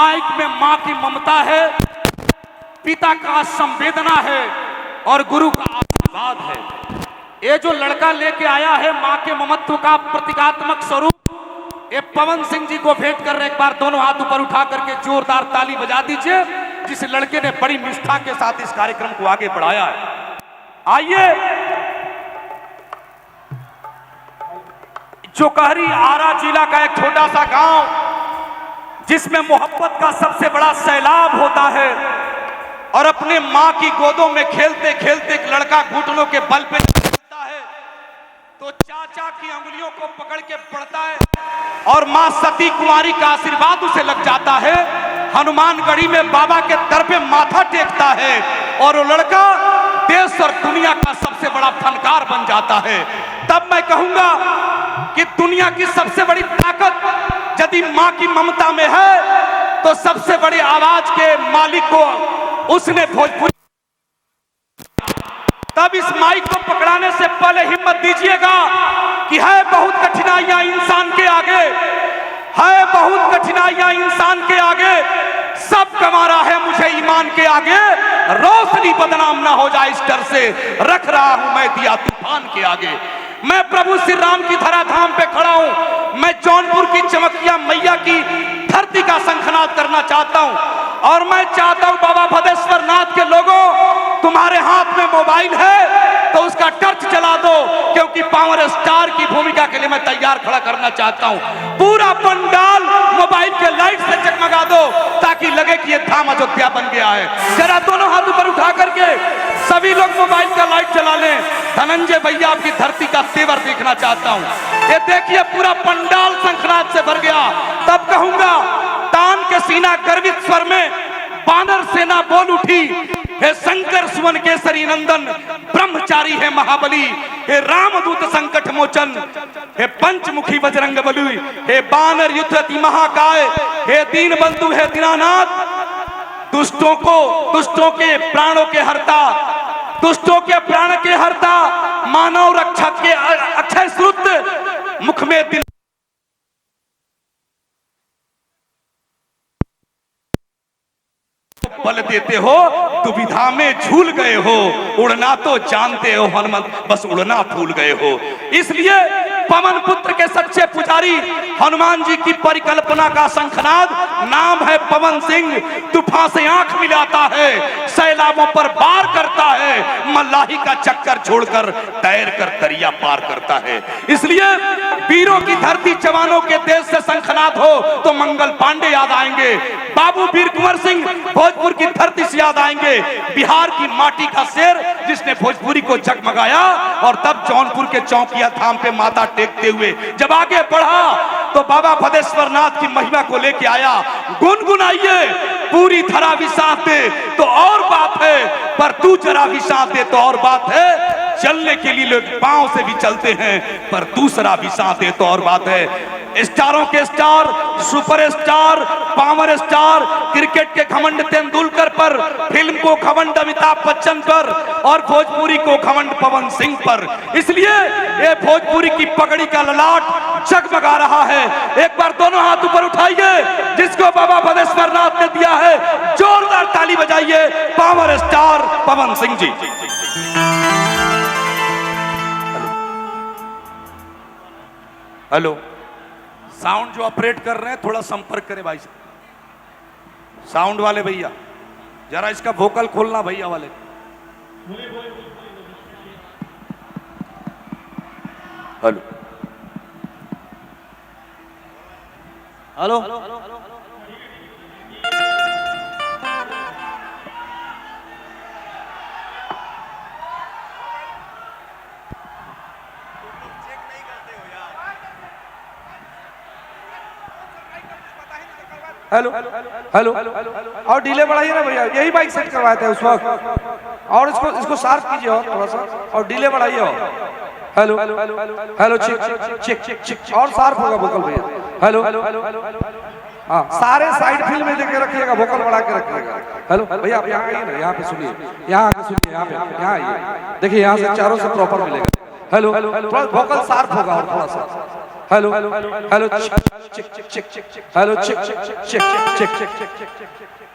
Mic में माँ की ममता है, पिता का संवेदना है और गुरु का आशीर्वाद है। ये जो लड़का लेके आया है माँ के ममत्व का प्रतीकात्मक स्वरूप, ये पवन सिंह जी को भेंट कर रहे। एक बार दोनों हाथ ऊपर उठा करके जोरदार ताली बजा दीजिए, जिस लड़के ने बड़ी निष्ठा के साथ इस कार्यक्रम को आगे बढ़ाया है। आइए, जोकहरी आरा जिला का एक छोटा सा गांव, जिसमें मोहब्बत का सबसे बड़ा सैलाब होता है, और अपने मां की गोदों में खेलते खेलते एक लड़का घुटनों के बल पे चलता है तो चाचा की अंगुलियों को पकड़ के पड़ता है और मां सती कुमारी का आशीर्वाद उसे लग जाता है। हनुमानगढ़ी में बाबा के दर पे माथा टेकता है और वो लड़का देश और दुनिया का सबसे बड़ा फनकार बन जाता है। तब मैं कहूंगा कि दुनिया की सबसे बड़ी ताकत यदि मां की ममता में है तो सबसे बड़ी आवाज के मालिक को उसने भोजपुरी। तब इस माइक को पकड़ाने से पहले हिम्मत दीजिएगा कि है बहुत कठिनाइयां इंसान के आगे, है बहुत कठिनाइयां इंसान के आगे, सब गंवारा है मुझे ईमान के आगे, रोशनी बदनाम ना हो जाए इस डर से रख रहा हूं मैं दिया तूफान के आगे। मैं प्रभु श्री राम की धराधाम पे खड़ा हूं, मैं जौनपुर की चमकिया मैया की धरती का शंखनाद करना चाहता हूं। और मैं चाहता हूं बाबा भदेश्वर नाथ के लोगों, तुम्हारे हाथ में मोबाइल है तो उसका टर्च जला दो, क्योंकि पावर स्टार की भूमिका के लिए मैं तैयार खड़ा करना चाहता हूं। पूरा पंडाल मोबाइल के लाइट से जगमगा दो ताकि लगे कि ये धाम अयोध्या बन गया है। जरा दोनों हाथ ऊपर उठा करके सभी लोग मोबाइल का लाइट जला लें। धनंजय भैया आपकी धरती का तेवर देखना चाहता हूं। ये देखिए पूरा पंडाल शंखनाद से भर गया। तब कहूंगा तान के सीना गर्वित स्वर में बानर सेना बोल उठी, हे शंकर सुवन केसरी नंदन, ब्रह्मचारी है महाबली, हे रामदूत संकट मोचन, हे पंचमुखी बजरंग बली, हे बानर युद्धति महाकाय, हे दीन बंधु है दीनानाथ, दुष्टों के प्राणों के हरता, दुष्टों के प्राण के हरता, मानव रक्षक के अक्षय श्रुत, मुख में दिल बल देते हो, दुविधा में झूल गए हो, उड़ना तो जानते हो हनुमंत, बस उड़ना भूल गए हो। इसलिए पवन पुत्र के सच्चे पुजारी हनुमान जी की परिकल्पना का शंखनाद नाम है पवन सिंह। तूफान से आंख मिलाता है, सैलाबों पर पार करता है, मल्लाही का चक्कर छोड़कर तैर कर दरिया पार करता है। इसलिए वीरों की धरती जवानों के देश से शंखनाद हो तो मंगल पांडे याद आएंगे, बाबू वीर कुंवर सिंह भोजपुर की धरती से याद आएंगे, बिहार की माटी का शेर जिसने भोजपुरी को जगमगाया। और तब जौनपुर के चौकिया धाम पे माता टेकते हुए जब आगे बढ़ा तो बाबा भदेश्वर नाथ की महिमा को लेके आया। गुनगुनाइए, पूरी धरा विसात दे तो और बात है, पर तू जरा विसात दे तो और बात है। चलने के लिए लोग पांव से भी चलते हैं, पर दूसरा विसात दे तो और बात है। स्टारों के star, superstar, power star, cricket के घमंड तेंदुलकर पर, फिल्म को घमंड अमिताभ बच्चन पर, और भोजपुरी को घमंड पवन सिंह पर। इसलिए ये भोजपुरी की पगड़ी का ललाट जगमगा रहा है। एक बार दोनों हाथ ऊपर उठाइए, जिसको बाबा भदेश्वर नाथ ने दिया है, जोरदार ताली बजाइए, power star Pawan Singh ji. Hello, sound जो ऑपरेट कर रहे हैं थोड़ा संपर्क करें भाई साहब, साउंड वाले भैया जरा इसका वोकल खोलना भैया वाले। हेलो हेलो, हेलो हेलो, और डिले बढ़ाइए ना भैया, यही बाइक सेट करवाए थे उस वक्त, और इसको शार्प कीजिए और थोड़ा सा, और डिले बढ़ाइए। Hello hello, check check check, और शार्प होगा वोकल भैया। हेलो, हाँ सारे साइड फील्ड में देके रखिएगा, वोकल बढ़ा के रखिएगा। हेलो भैया आप यहाँ आइए ना, यहाँ पे सुनिए, यहाँ आके सुनिए, यहाँ आइए, देखिए यहाँ से चारों से प्रॉपर मिलेगा। हेलो, थोड़ा वोकल शार्प होगा और थोड़ा सा। Hello hello hello check check check check hello check check check check check check